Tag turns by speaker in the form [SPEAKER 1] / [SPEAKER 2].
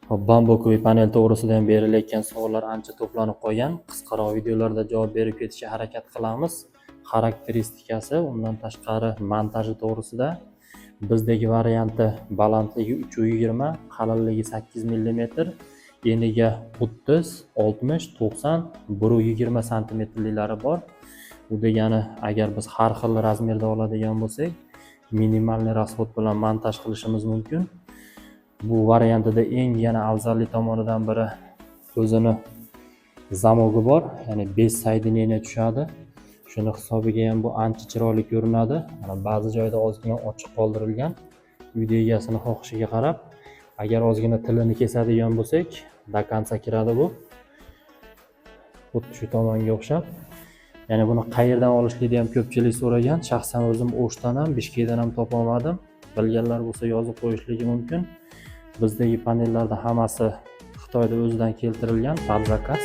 [SPEAKER 1] Hop, bambukoviy panel to'g'risida ham berilayotgan savollar ancha to'planib qolgan. Qisqaroq videolarda javob berib ketishga harakat qilamiz. Xarakteristikasi, undan tashqari montaji to'g'risida bizdagi varianti balandligi 320, qalinligi 8 mm, eniga 30, 60, 90, 120 santimetrliklari bor. Bu degani, agar biz har xil razmerda oladigan bo'lsak, minimalniy rasxod bilan montaj qilishimiz mumkin. Bu variantida eng yana afzalli tomonidan biri o'zini zamogi bor, ya'ni 5 soedinение tushadi. Shuni hisobiga ham bu ancha chiroyli ko'rinadi. Mana ba'zi joyda ozgina ochiq qoldirilgan. Uyda egasini xohishiga qarab, agar ozgina tilini kesadigan bo'lsak, do konca kiradi bu. Xuddi shu tomonga o'xshab. Ya'ni buni qayerdan olishlikni ham ko'pchilik so'ragan. Shaxsan o'zim O'shdan ham, Bishkekdan ham topa olmadim. Bilganlar bo'lsa yozib qo'yishligi mumkin. Bizdagi panellarda hammasi Xitoyda o'zidan keltirilgan, pod zakaz.